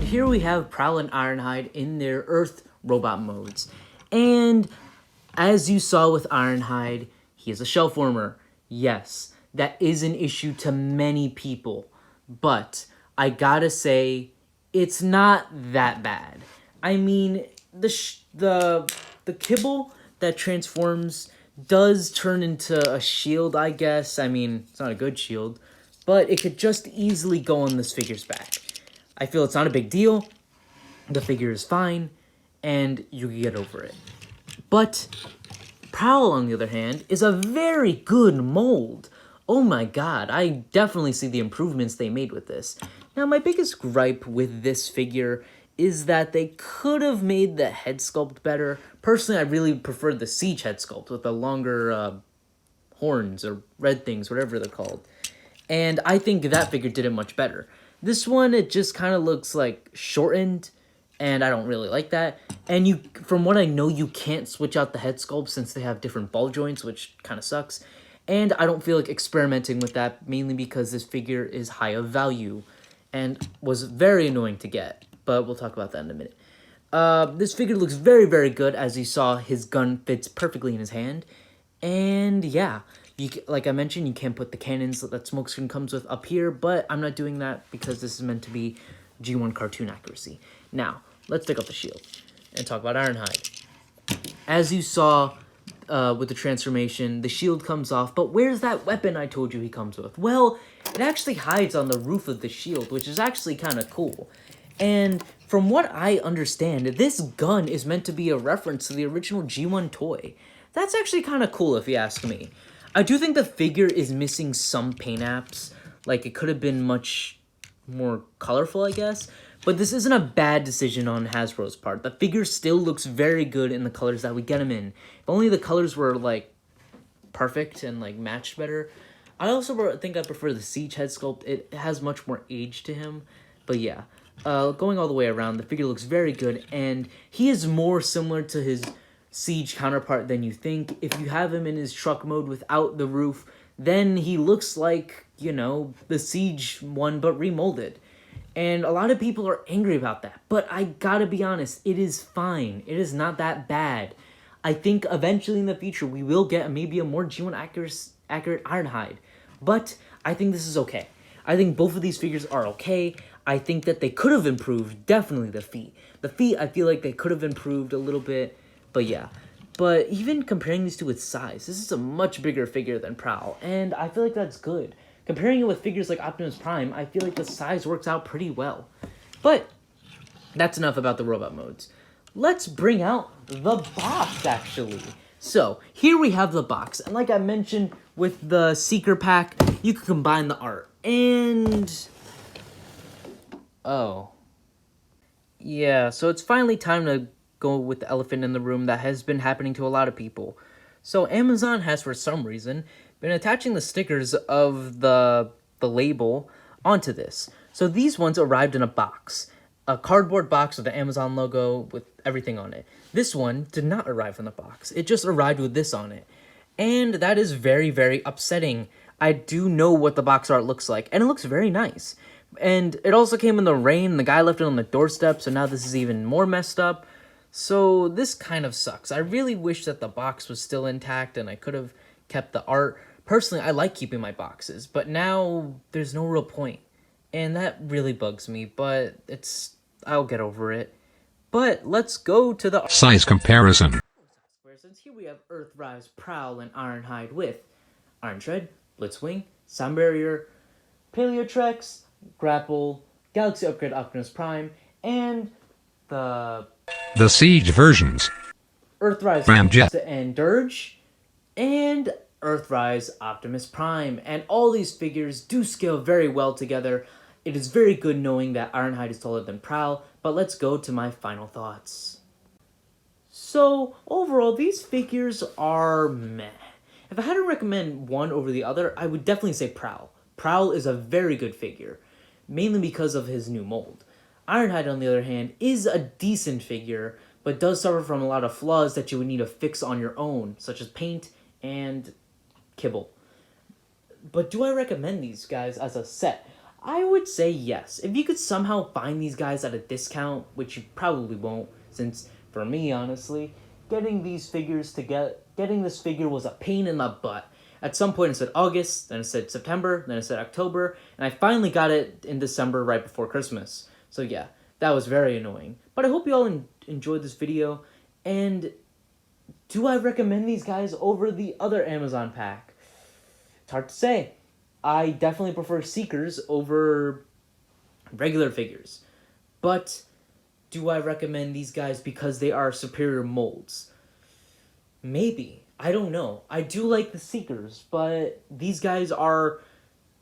And here we have Prowl and Ironhide in their Earth robot modes. And as you saw with Ironhide, he is a shell former. Yes, that is an issue to many people. But I gotta say, it's not that bad. I mean, the kibble that transforms does turn into a shield, I guess. I mean, it's not a good shield, but it could just easily go on this figure's back. I feel it's not a big deal. The figure is fine, and you can get over it. But Prowl, on the other hand, is a very good mold. Oh my god, I definitely see the improvements they made with this. Now, my biggest gripe with this figure is that they could have made the head sculpt better. Personally, I really preferred the Siege head sculpt with the longer horns or red things, whatever they're called. And I think that figure did it much better. This one, it just kind of looks like shortened, and I don't really like that. And from what I know, you can't switch out the head sculpt since they have different ball joints, which kind of sucks. And I don't feel like experimenting with that, mainly because this figure is high of value and was very annoying to get. But we'll talk about that in a minute. This figure looks very, very good. As you saw, his gun fits perfectly in his hand. And yeah, like I mentioned, you can't put the cannons that Smokescreen comes with up here, but I'm not doing that because this is meant to be G1 cartoon accuracy. Now, let's take off the shield and talk about Ironhide. As you saw with the transformation, the shield comes off, but where's that weapon I told you he comes with? Well, it actually hides on the roof of the shield, which is actually kind of cool. And from what I understand, this gun is meant to be a reference to the original G1 toy. That's actually kind of cool if you ask me. I do think the figure is missing some paint apps. Like, it could have been much more colorful, I guess. But this isn't a bad decision on Hasbro's part. The figure still looks very good in the colors that we get him in. If only the colors were, like, perfect and, like, matched better. I also think I prefer the Siege head sculpt. It has much more age to him. But yeah, going all the way around, the figure looks very good. And he is more similar to his Siege counterpart than you think. If you have him in his truck mode without the roof, then he looks like, you know, the Siege one, but remolded. And a lot of people are angry about that. But I gotta be honest, it is fine. It is not that bad. I think eventually in the future we will get maybe a more G1 accurate Ironhide. But I think this is okay. I think both of these figures are okay. I think that they could have improved, definitely the feet. The feet, I feel like they could have improved a little bit, but yeah. But even comparing these two with size, this is a much bigger figure than Prowl, and I feel like that's good. Comparing it with figures like Optimus Prime, I feel like the size works out pretty well. But that's enough about the robot modes. Let's bring out the box, actually. So, here we have the box, and like I mentioned with the Seeker Pack, you can combine the art. And oh. Yeah, so it's finally time to go with the elephant in the room that has been happening to a lot of people. So Amazon has, for some reason, been attaching the stickers of the label onto this. So these ones arrived in a box. A cardboard box with the Amazon logo with everything on it. This one did not arrive in the box. It just arrived with this on it. And that is very, very upsetting. I do know what the box art looks like, and it looks very nice. And it also came in the rain. The guy left it on the doorstep, so now this is even more messed up. So this kind of sucks. I really wish that the box was still intact and I could have kept the art. Personally, I like keeping my boxes, but now there's no real point. And that really bugs me, but I'll get over it. But let's go to the size comparison. Here we have Earthrise, Prowl, and Ironhide with Iron Tread, Blitzwing, Sound Barrier, Paleotrex, Grapple, Galaxy Upgrade Optimus Prime, and the Siege versions. Earthrise Ramjet and Dirge, and Earthrise Optimus Prime. And all these figures do scale very well together. It is very good knowing that Ironhide is taller than Prowl, but let's go to my final thoughts. So, overall, these figures are meh. If I had to recommend one over the other, I would definitely say Prowl. Prowl is a very good figure, mainly because of his new mold. Ironhide, on the other hand, is a decent figure, but does suffer from a lot of flaws that you would need to fix on your own, such as paint and kibble. But do I recommend these guys as a set? I would say yes. If you could somehow find these guys at a discount, which you probably won't, since for me, honestly, getting this figure was a pain in the butt. At some point it said August, then it said September, then it said October, and I finally got it in December right before Christmas. So yeah, that was very annoying. But I hope you all enjoyed this video, and do I recommend these guys over the other Amazon pack? It's hard to say. I definitely prefer Seekers over regular figures. But do I recommend these guys because they are superior molds? Maybe. I don't know. I do like the Seekers, but these guys are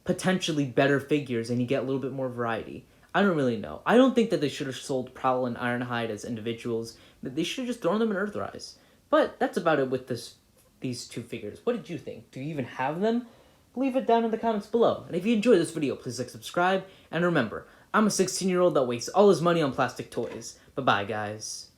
potentially better figures and you get a little bit more variety. I don't really know. I don't think that they should have sold Prowl and Ironhide as individuals. They should have just thrown them in Earthrise. But that's about it with these two figures. What did you think? Do you even have them? Leave it down in the comments below. And if you enjoyed this video, please like, subscribe. And remember, I'm a 16-year-old that wastes all his money on plastic toys. Bye-bye, guys.